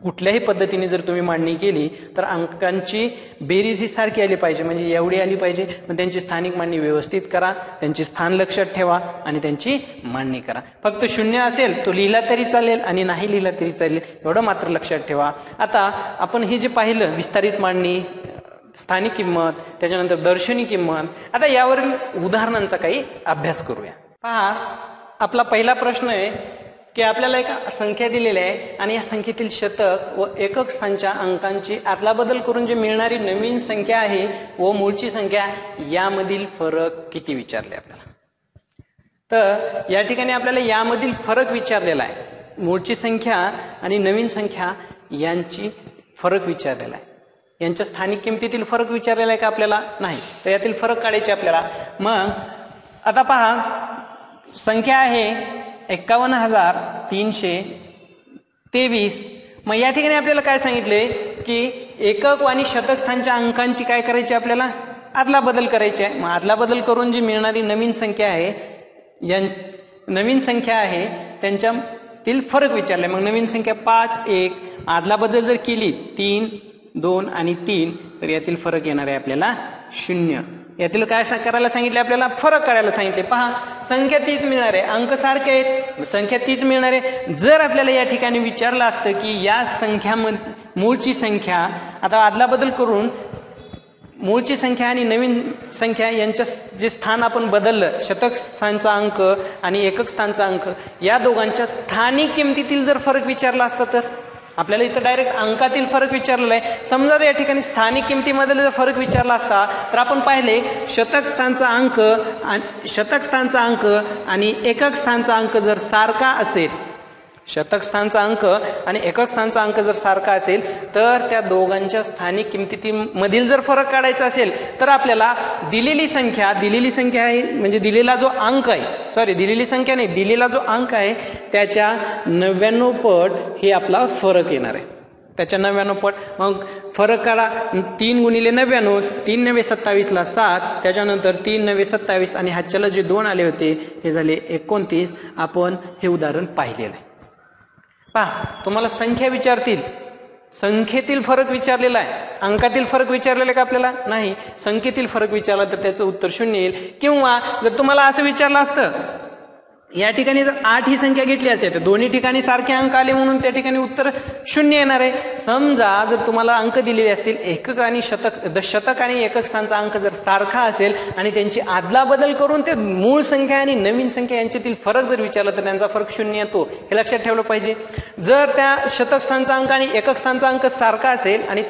कुठल्याही पद्धतीने जर तुम्ही मांडणी केली तर अंकांची बेरीज ही सारखी आली पाहिजे, म्हणजे एवढी आली पाहिजे. पण त्यांची स्थानिक मांडणी व्यवस्थित करा, त्यांची स्थान लक्षात ठेवा आणि त्यांची मांडणी करा. फक्त 0 असेल तो लिहिला तरी चालेल आणि नाही लिहिला तरी चालेल, एवढं मात्र लक्षात ठेवा. आता आपण हे जे पाहिलं विस्तारित मांडणी, स्थानिक किंमत, त्याच्यानंतर दर्शनी किंमत, आता यावरील उदाहरणांचा काही अभ्यास करूया. पहा, आपला पहिला प्रश्न आहे की आपल्याला एक संख्या दिलेली आहे आणि या संख्येतील शतक व एकक स्थानच्या अंकांची आदलाबदल करून जी मिळणारी नवीन संख्या आहे व मूळची संख्या यामधील फरक किती विचारले आपल्याला. तर या ठिकाणी आपल्याला यामधील फरक विचारलेला आहे. मूळची संख्या आणि नवीन संख्या यांची फरक विचारलेला आहे. यांच्या स्थानिक किमतीतील फरक विचारलेला आहे का आपल्याला, नाही. तर यातील फरक काढायचे आपल्याला. मग आता पहा, संख्या आहे 51,323. मग या ठिकाणी आपल्याला काय सांगितले की एकक आणि शतक स्थानच्या अंकांची काय करायची आपल्याला आदला बदल करायची आहे. मग आदला बदल करून जी मिळणारी नवीन संख्या आहे, नवीन संख्या आहे त्यांच्यातील फरक विचारलाय. मग नवीन संख्या 5 1, आदला बदल जर केली 3 2 आणि 3 तर यातील फरक येणार आहे आपल्याला 0. यातील काय करायला सांगितले आपल्याला, फरक करायला सांगितले. पहा, संख्या तीच मिळणार आहे, अंक सारखे आहेत, संख्या तीच मिळणार आहे. जर आपल्याला या ठिकाणी विचारलं असतं की या संख्यामध्ये मूळची संख्या, आता आदला बदल करून मूळची संख्या आणि नवीन संख्या यांच्या जे स्थान आपण बदललं, शतक स्थानचा अंक आणि एकक स्थानचा अंक, या दोघांच्या स्थानिक किमतीतील जर फरक विचारला असता तर आपल्याला इथं डायरेक्ट अंकातील फरक विचारलेला आहे. समजा या ठिकाणी स्थानिक किमतीमध्ये जर फरक विचारला असता तर आपण पाहिले शतक स्थानचा अंक आणि एकक स्थानचा अंक जर सारखा असेल, शतक स्थानचा अंक आणि एकक स्थानचा अंक जर सारखा असेल तर त्या दोघांच्या स्थानिक किमतीमधील जर फरक काढायचा असेल तर आपल्याला दिलेली संख्या आहे, म्हणजे दिलेला जो अंक आहे, दिलेली संख्या नाही, दिलेला जो अंक आहे त्याच्या 99 पट हे आपला फरक येणार आहे, त्याच्या 99 पट. मग फरक काढा, 3 गुणिले 99, 3 9 27 ला 7, त्याच्यानंतर 3 9 27 आणि हातच्याला जे 2 आले होते हे झाले 29. आपण हे उदाहरण पाहिलेलं आहे. पहा, तुम्हाला संख्या विचारतील, संख्येतील फरक विचारलेला आहे, अंकातील फरक विचारलेला आहे का आपल्याला, नाही. संख्येतील फरक विचारला तर त्याचं उत्तर 0 येईल. किंवा जर तुम्हाला असं विचारलं असतं या ठिकाणी जर 8 ही संख्या घेतली असते तर दोन्ही ठिकाणी सारखे अंक आले म्हणून त्या ठिकाणी उत्तर 0 येणार आहे. समजा जर तुम्हाला अंक दिलेले असतील एकक आणि शतक आणि एकक स्थानचा अंक जर सारखा असेल आणि त्यांची आदला बदल करून ते मूळ संख्या आणि नवीन संख्या यांच्यातील फरक जर विचारला तर त्यांचा फरक 0 येतो, हे लक्षात ठेवलं पाहिजे. जर त्या शतक स्थानचा अंक आणि एकक स्थानचा अंक सारखा असेल आणि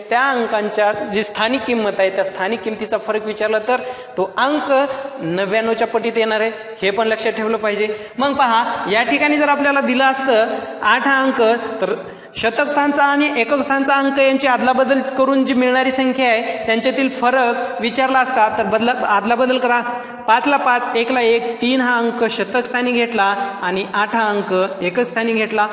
त्या अंकांच्या जी स्थानिक किंमत आहे त्या स्थानिक किमतीचा फरक विचारला तर तो अंक 99च्या पटीत येणार आहे, हे पण लक्षात ठेवलं पाहिजे. मग पहा, या ठिकाणी जर आपल्याला दिलं असतं 8 हा अंक, तर शतक स्थानचा आणि एकक स्थानचा अंक यांची आदलाबदल करून जी मिळणारी संख्या आहे त्यांच्यातील फरक विचारला असता तर आदलाबदल करा. 5 ला 5, 1 ला 1, 3 हा अंक शतक स्थानी घेतला आणि 8 हा अंक एकक स्थानी घेतला.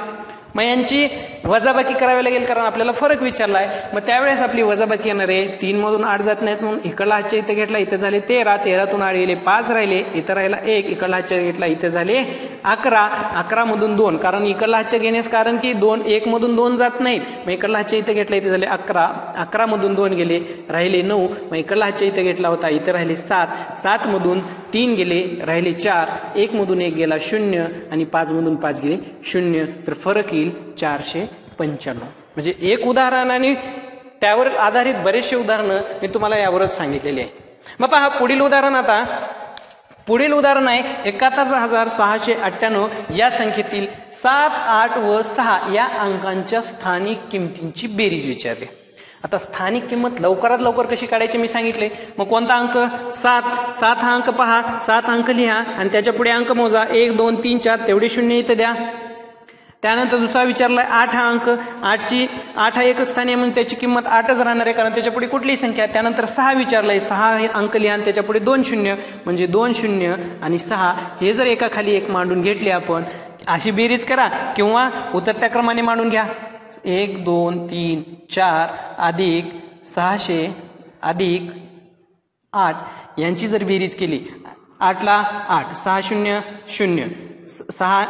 मग यांची वजाबाकी करावी लागेल कारण आपल्याला फरक विचारलाय. मग त्यावेळेस आपली वजाबाकी येणार आहे. 3 मधून 8 जात नाहीत म्हणून इकडला हातच्या इथं घेतला, इथं झाले 13, 13तून 8 गेले 5 राहिले, इथं राहिला 1, इकडला हातच्या घेतला, इथं झाले 11, 11 मधून 2, कारण इकडला हातच्या घेण्यास कारण की 1 मधून 2 जात नाहीत. मग इकडला हातच्या इथं घेतला, इथे झाले 11, 11 मधून 2 गेले राहिले 9, मग इकडला हातच्या इथं घेतला होता, इथं राहिले 7, 7 मधून 3 गेले राहिले 4, 1 मधून 1 गेला 0 आणि 5 मधून 5 गेले 0, तर फरक येईल 495. म्हणजे एक उदाहरण आणि त्यावर आधारित बरेचसे उदाहरणं मी तुम्हाला यावरच सांगितलेली आहे. मग पहा पुढील उदाहरण. आता पुढील उदाहरण आहे 71,698 या संख्येतील 7, 8 व 6 या अंकांच्या स्थानिक किमतींची बेरीज विचारली. आता स्थानिक किंमत लवकरात लवकर कशी काढायची मी सांगितले. मग कोणता अंक? 7. 7 हा अंक पहा, 7 अंक लिहा आणि त्याच्या पुढे अंक मोजा, 1 2 3 4 तेवढे 0 इथं द्या. त्यानंतर दुसरा विचारलाय 8 हा अंक, 8 हा एकक स्थानी म्हणून त्याची किंमत 8च राहणार आहे कारण त्याच्या पुढे कुठलीही संख्या. त्यानंतर 6 विचारलाय, 6 हे अंक लिहा आणि त्याच्या पुढे 2 0 म्हणजे 2 0 आणि 6 हे जर एका खाली एक मांडून घेतले आपण, अशी बेरीज करा किंवा उतरत्या क्रमाने मांडून घ्या. 1 2 3 4 अधिक 600 अधिक 8 यांची जर बेरीज केली, 8 ला 8, 6 0 0, 6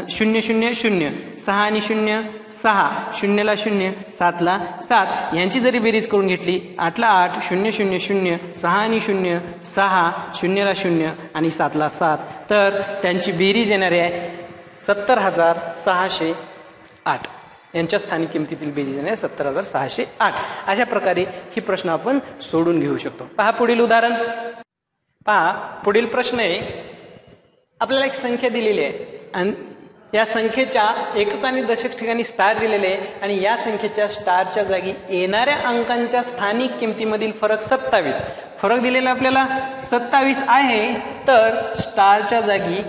0 0 0, 6 आणि 0 6, 0 ला 0, 7 ला 7 यांची जरी बेरीज करून घेतली, 8 ला 8, 0 0 0, 6 आणि 0 6, 0 ला 0 आणि 7 ला 7, तर त्यांची बेरीज येणारी आहे 70,608. यांच्या स्थानिक किमतीतील बेरीज येणार 70,608. अशा प्रकारे ही प्रश्न आपण सोडून घेऊ शकतो. पहा पुढील उदाहरण. पहा पुढील प्रश्न आहे, आपल्याला एक संख्या दिलेली आहे आणि या संख्येच्या एकक आणि दशक ठिकाणी स्टार दिलेले आहे आणि या संख्येच्या स्टारच्या जागी येणाऱ्या अंकांच्या स्थानिक किमतीमधील फरक 27. फरक दिलेला आपल्याला 27 आहे, तर स्टारच्या जागी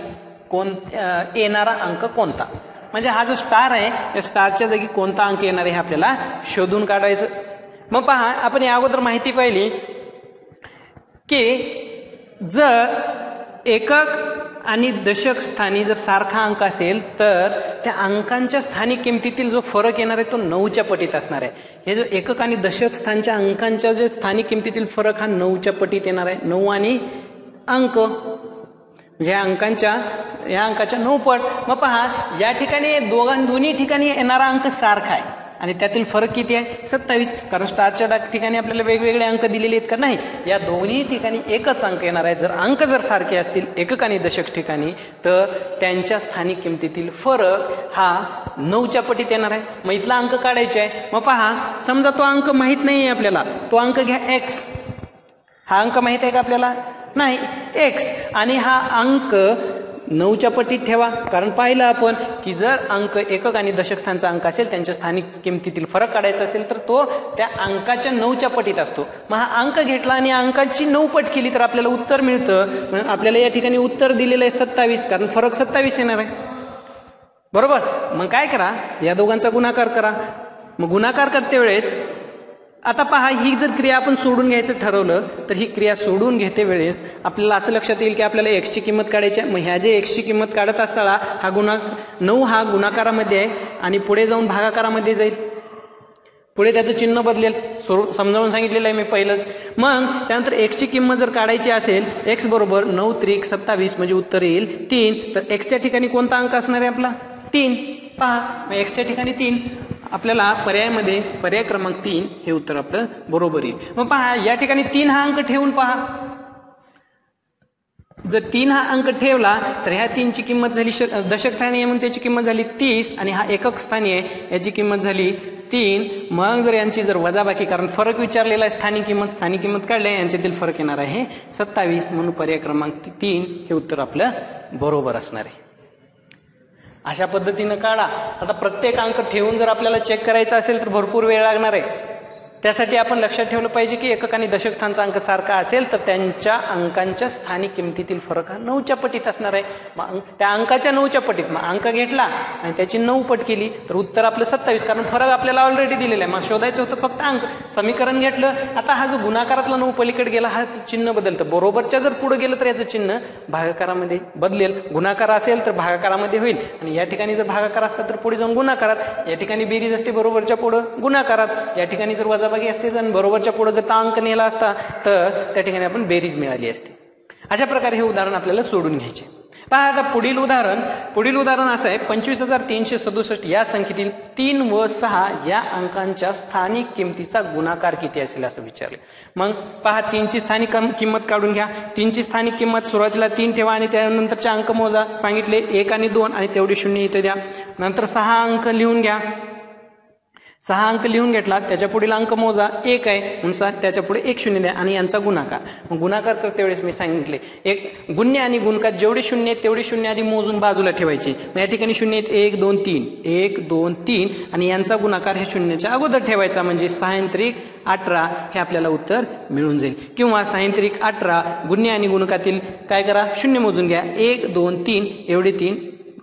येणारा अंक कोणता? म्हणजे हा जो स्टार आहे या स्टारच्या जागी कोणता अंक येणार आहे हे आपल्याला शोधून काढायचं. मग पहा, आपण या अगोदर माहिती पाहिली की जर एकक आणि दशक स्थानी जर सारखा अंक असेल तर त्या अंकांच्या स्थानिक किमतीतील जो फरक येणार आहे तो 9च्या पटीत असणार आहे. हे जो एकक आणि दशक स्थानच्या अंकांच्या जे स्थानिक किमतीतील फरक हा 9च्या पटीत येणार आहे. 9 आणि अंक म्हणजे या अंकाच्या 9 पट. मग पहा, या ठिकाणी दोन्ही ठिकाणी येणारा अंक सारखा आहे आणि त्यातील फरक किती आहे? 27. कारण स्टारच्या ठिकाणी आपल्याला वेगवेगळे अंक दिलेले आहेत का? नाही, या दोन्ही ठिकाणी एकच अंक येणार आहे. जर अंक जर सारखे असतील एकक आणि दशक ठिकाणी तर त्यांच्या स्थानिक किमतीतील फरक हा 9च्या पटीत येणार आहे. मग इथला अंक काढायचा आहे. मग पहा, समजा तो अंक माहित नाही आहे आपल्याला, तो अंक घ्या x. हा अंक माहित आहे का आपल्याला? नाही, x. आणि हा अंक 9च्या पटीत ठेवा, कारण पाहिलं आपण की जर अंक एकक आणि दशक स्थानचा अंक असेल त्यांच्या स्थानिक किमतीतील फरक काढायचा असेल तर तो त्या अंकाच्या 9च्या पटीत असतो. मग हा अंक घेतला आणि अंकाची 9 पट केली तर आपल्याला उत्तर मिळतं. आपल्याला या ठिकाणी उत्तर दिलेलं आहे 27, कारण फरक 27 येणार आहे. बरोबर. मग काय करा, या दोघांचा गुणाकार करा. मग गुणाकार करते वेळेस आता पहा, ही जर क्रिया आपण सोडून घ्यायचं ठरवलं तर ही क्रिया सोडून घेते वेळेस आपल्याला असं लक्षात येईल की आपल्याला x ची किंमत काढायची आहे. मग ह्या जे x ची किंमत काढत असताना हा 9 हा गुणाकारामध्ये आहे आणि पुढे जाऊन भागाकारामध्ये जाईल. पुढे त्याचं चिन्ह बदलेल, समजावून सांगितलेलं आहे मी पहिलंच. मग त्यानंतर x ची किंमत जर काढायची असेल, x बरोबर 9 त्रिक 27 म्हणजे उत्तर येईल 3. तर x च्या ठिकाणी कोणता अंक असणार आहे आपला? 3. पहा, मग x च्या ठिकाणी 3. आपल्याला पर्यायामध्ये पर्याय क्रमांक 3 हे उत्तर आपलं बरोबर येईल. मग पहा, या ठिकाणी 3 हा अंक ठेवून पहा, जर 3 हा अंक ठेवला तर ह्या 3ची किंमत झाली दशक स्थानी आहे म्हणून त्याची किंमत झाली 30 आणि हा एकक स्थानी आहे याची किंमत झाली 3. मग जर यांची जर वजाबाकी, कारण फरक विचारलेला आहे, स्थानिक किंमत काढली आहे, यांच्यातील फरक येणार आहे 27 म्हणून पर्याय क्रमांक 3 हे उत्तर आपलं बरोबर असणार आहे. अशा पद्धतीनं काढा. आता प्रत्येक अंक ठेवून जर आपल्याला चेक करायचा असेल तर भरपूर वेळ लागणार आहे. त्यासाठी आपण लक्षात ठेवलं पाहिजे की एकक आणि दशक स्थानचा अंक सारखा असेल तर त्यांच्या अंकांच्या स्थानिक किमतीतील फरक हा 9च्या पटीत असणार आहे. मग त्या अंकाच्या 9च्या पटीत मग अंक घेतला आणि त्याची 9 पट केली तर उत्तर आपलं 27, कारण फरक आपल्याला ऑलरेडी दिलेला आहे. मग शोधायचं होतं फक्त अंक. समीकरण घेतलं. आता हा जो गुणाकारातला 9 पलीकडे गेला हा चिन्ह बदलतं. बरोबरच्या जर पुढे गेलं तर याचं चिन्ह भागाकारामध्ये बदलेल. गुणाकार असेल तर भागाकारामध्ये होईल आणि या ठिकाणी जर भागाकार असता तर पुढे जाऊन गुणाकारात. या ठिकाणी बेरीज असते बरोबरच्या पुढे गुणाकारात. या ठिकाणी जर वजाबाकी असते आणि बरोबरच्या पुढे जर अंक नेला असता तर त्या ठिकाणी आपण बेरीज मिळाली असते. अशा प्रकारे हे उदाहरण आपल्याला सोडून घ्यायचे. पहा आता पुढील उदाहरण असं आहे. 25,367 या संख्येतील 3 व 6 या अंकांच्या स्थानिक किमतीचा गुणाकार किती असेल असं विचारले. मग पहा 3ची स्थानिक किंमत काढून घ्या. 3ची स्थानिक किंमत सुरुवातीला 3 ठेवा आणि त्यानंतरचे अंक मोजा. सांगितले 1 आणि 2 आणि तेवढे 0 इथे द्या. नंतर 6 अंक लिहून घ्या. 6 अंक लिहून घेतला. त्याच्या पुढील अंक मोजा. 1 आहे म्हणून त्याच्या पुढे 1 0 द्या आणि यांचा गुणाकार. मग गुणाकार करते वेळेस मी सांगितले एक गुण्य आणि गुणकात जेवढे 0 आहेत तेवढे 0 आधी मोजून बाजूला ठेवायचे. मग या ठिकाणी 0 आहेत 1 2 3 1 2 3 आणि यांचा गुणाकार हे 0च्या अगोदर ठेवायचा म्हणजे 6×18 हे आपल्याला उत्तर मिळून जाईल. किंवा 6×18 गुण्य आणि गुणकातील काय करा 0 मोजून घ्या. 1 2 3 एवढे 3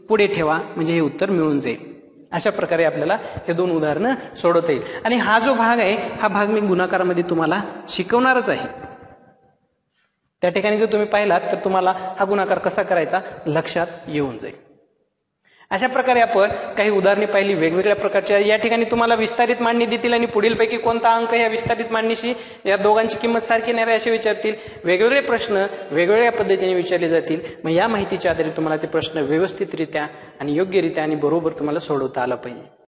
पुढे ठेवा म्हणजे हे उत्तर मिळून जाईल. अशा प्रकारे आपल्याला हे 2 उदाहरणं सोडवता येईल. आणि हा जो भाग आहे हा भाग मी गुणाकारामध्ये तुम्हाला शिकवणारच आहे. त्या ठिकाणी जर तुम्ही पाहिलात तर तुम्हाला हा गुणाकार कसा करायचा लक्षात येऊन जाईल. अशा प्रकारे आपण काही उदाहरणे पाहिली वेगवेगळ्या प्रकारच्या. या ठिकाणी तुम्हाला विस्तारित मांडणी देतील आणि पुढीलपैकी कोणता अंक या विस्तारित मांडणीशी या दोघांची किंमत सारखी नाही असे विचारतील. वेगवेगळे प्रश्न वेगवेगळ्या पद्धतीने विचारले जातील. मग या माहितीच्या आधारे तुम्हाला ते प्रश्न व्यवस्थितरित्या आणि योग्यरित्या आणि बरोबर तुम्हाला सोडवता आला पाहिजे.